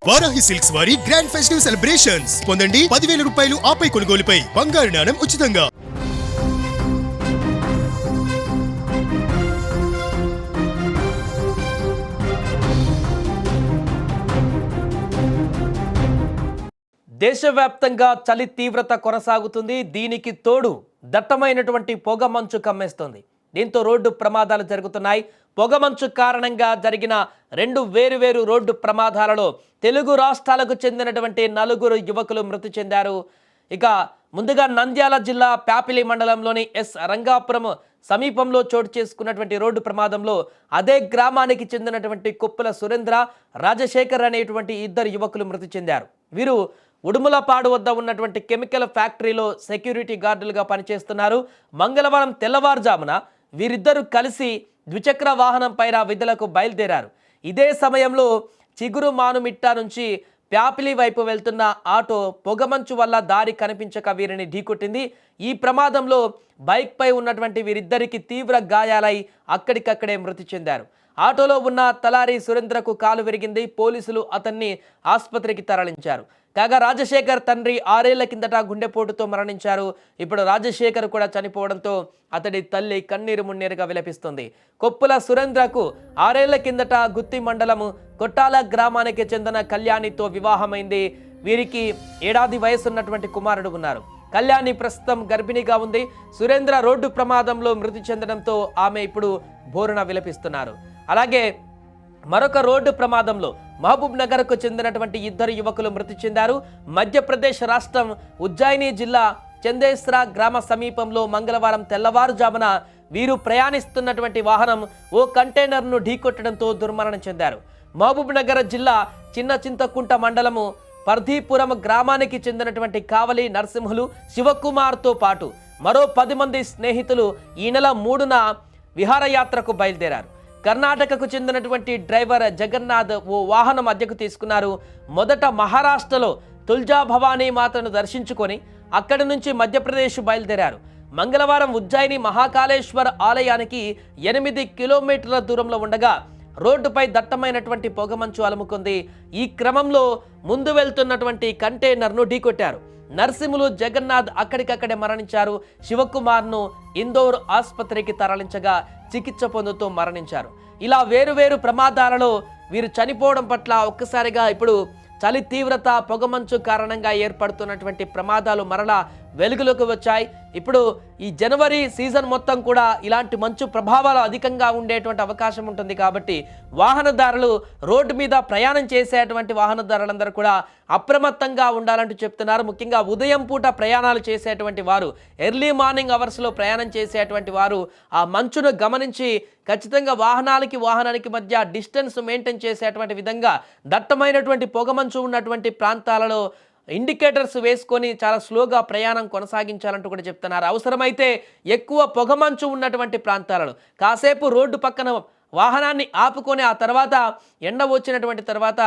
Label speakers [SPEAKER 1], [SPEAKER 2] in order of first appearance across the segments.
[SPEAKER 1] Varahi silks వారి grand festive celebrations పొందండి 10,000 రూపాయలు ఆపై కొనుగోలుపై బంగారు నాణెం ఉచితంగా.
[SPEAKER 2] దేశవ్యాప్తంగా చలి తీవ్రత కొనసాగుతుంది. దీనికి తోడు దట్టమైనటువంటి పొగమంచు కమ్మేస్తోంది. దీంతో రోడ్డు ప్రమాదాలు జరుగుతున్నాయి. పొగమంచు కారణంగా జరిగిన 2 వేరువేరు రోడ్డు ప్రమాదాలలో తెలుగు రాష్ట్రాలకు చెందినటువంటి 4 యువకులు మృతి చెందారు. ఇక ముందుగా నంద్యాల జిల్లా ప్యాపిలి మండలంలోని ఎస్ రంగాపురం సమీపంలో చోటు చేసుకున్నటువంటి రోడ్డు ప్రమాదంలో అదే గ్రామానికి చెందినటువంటి కొప్పుల సురేంద్ర, రాజశేఖర్ అనేటువంటి 2 యువకులు మృతి చెందారు. వీరు ఉడుములపాడు వద్ద ఉన్నటువంటి కెమికల్ ఫ్యాక్టరీలో సెక్యూరిటీ గార్డులుగా పనిచేస్తున్నారు. మంగళవారం తెల్లవారుజామున వీరిద్దరూ కలిసి ద్విచక్ర వాహనం పైన విధులకు బయలుదేరారు. ఇదే సమయంలో చిగురు మానుమిట్ట నుంచి ప్యాపిలి వైపు వెళ్తున్న ఆటో పొగమంచు వల్ల దారి కనిపించక వీరిని ఢీకొట్టింది. ఈ ప్రమాదంలో బైక్పై ఉన్నటువంటి వీరిద్దరికి తీవ్ర గాయాలై అక్కడికక్కడే మృతి చెందారు. ఆటోలో ఉన్న తలారి సురేంద్రకు కాలు విరిగింది. పోలీసులు అతన్ని ఆసుపత్రికి తరలించారు. కాగా రాజశేఖర్ తండ్రి 6 ఏళ్ల కిందట గుండెపోటుతో మరణించారు. ఇప్పుడు రాజశేఖర్ కూడా చనిపోవడంతో అతడి తల్లి కన్నీరు మున్నీరుగా విలపిస్తుంది. కొప్పుల సురేంద్రకు 6 ఏళ్ల కిందట గుత్తి మండలము కొట్టాల గ్రామానికి చెందిన కళ్యాణితో వివాహమైంది. వీరికి 1 ఏడాది వయసున్నటువంటి కుమారుడు ఉన్నారు. కళ్యాణి ప్రస్తుతం గర్భిణిగా ఉంది. సురేంద్ర రోడ్డు ప్రమాదంలో మృతి చెందడంతో ఆమె ఇప్పుడు బోరున విలపిస్తున్నారు. అలాగే మరొక రోడ్డు ప్రమాదంలో మహబూబ్ నగర్కు చెందినటువంటి 2 యువకులు మృతి చెందారు. మధ్యప్రదేశ్ రాష్ట్రం ఉజ్జయిని జిల్లా చందేశ్రా గ్రామ సమీపంలో మంగళవారం తెల్లవారుజామున వీరు ప్రయాణిస్తున్నటువంటి వాహనం ఓ కంటైనర్ను ఢీకొట్టడంతో దుర్మరణం చెందారు. మహబూబ్ నగర్ జిల్లా చిన్న చింతకుంట మండలము పర్ధీపురం గ్రామానికి చెందినటువంటి కావలి నరసింహులు, శివకుమార్తో పాటు మరో 10 మంది స్నేహితులు ఈ నెల 3న విహారయాత్రకు బయలుదేరారు. కర్ణాటకకు చెందినటువంటి డ్రైవర్ జగన్నాథ్ ఓ వాహనం అద్దెకు తీసుకున్నారు. మొదట మహారాష్ట్రలో తుల్జా భవానీ మాతను దర్శించుకొని అక్కడి నుంచి మధ్యప్రదేశ్ బయలుదేరారు. మంగళవారం ఉజ్జయిని మహాకాళేశ్వర్ ఆలయానికి 8 కిలోమీటర్ల దూరంలో ఉండగా రోడ్డుపై దట్టమైనటువంటి పొగమంచు అలుముకుంది. ఈ క్రమంలో ముందు వెళ్తున్నటువంటి కంటైనర్ను ఢీకొట్టారు. నర్సింహులు, జగన్నాథ్ అక్కడికక్కడే మరణించారు. శివకుమార్ను ఇందోర్ ఆసుపత్రికి తరలించగా చికిత్స పొందుతూ మరణించారు. ఇలా వేరువేరు ప్రమాదాలలో వీరు చనిపోవడం పట్ల ఒక్కసారిగా ఇప్పుడు చలి తీవ్రత, పొగమంచు కారణంగా ఏర్పడుతున్నటువంటి ప్రమాదాలు మరలా వెలుగులోకి వచ్చాయి. ఇప్పుడు ఈ జనవరి సీజన్ మొత్తం కూడా ఇలాంటి మంచు ప్రభావాలు అధికంగా ఉండేటువంటి అవకాశం ఉంటుంది. కాబట్టి వాహనదారులు రోడ్డు మీద ప్రయాణం చేసేటువంటి వాహనదారులందరూ కూడా అప్రమత్తంగా ఉండాలంటూ చెప్తున్నారు. ముఖ్యంగా ఉదయం పూట ప్రయాణాలు చేసేటువంటి వారు, ఎర్లీ మార్నింగ్ అవర్స్లో ప్రయాణం చేసేటువంటి వారు ఆ మంచును గమనించి ఖచ్చితంగా వాహనానికి మధ్య డిస్టెన్స్ మెయింటైన్ చేసేటువంటి విధంగా దట్టమైనటువంటి పొగమంచు ఉన్నటువంటి ప్రాంతాలలో ఇండికేటర్స్ వేసుకొని చాలా స్లోగా ప్రయాణం కొనసాగించాలంటూ కూడా చెప్తున్నారు. అవసరమైతే ఎక్కువ పొగమంచు ఉన్నటువంటి ప్రాంతాలలో కాసేపు రోడ్డు పక్కన వాహనాన్ని ఆపుకొని ఆ తర్వాత ఎండ వచ్చినటువంటి తర్వాత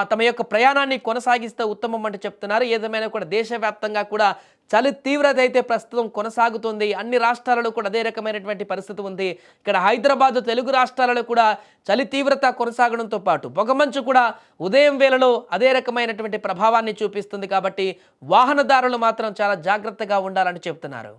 [SPEAKER 2] తమ యొక్క ప్రయాణాన్ని కొనసాగిస్తే ఉత్తమం అంటూ చెప్తున్నారు. ఏదేమైనా కూడా దేశవ్యాప్తంగా కూడా చలి తీవ్రత అయితే ప్రస్తుతం కొనసాగుతుంది. అన్ని రాష్ట్రాలలో కూడా అదే రకమైనటువంటి పరిస్థితి ఉంది. ఇక్కడ హైదరాబాద్, తెలుగు రాష్ట్రాలలో కూడా చలి తీవ్రత కొనసాగడంతో పాటు పొగమంచు కూడా ఉదయం వేళలో అదే రకమైనటువంటి ప్రభావాన్ని చూపిస్తుంది. కాబట్టి వాహనదారులు మాత్రం చాలా జాగ్రత్తగా ఉండాలని చెప్తున్నారు.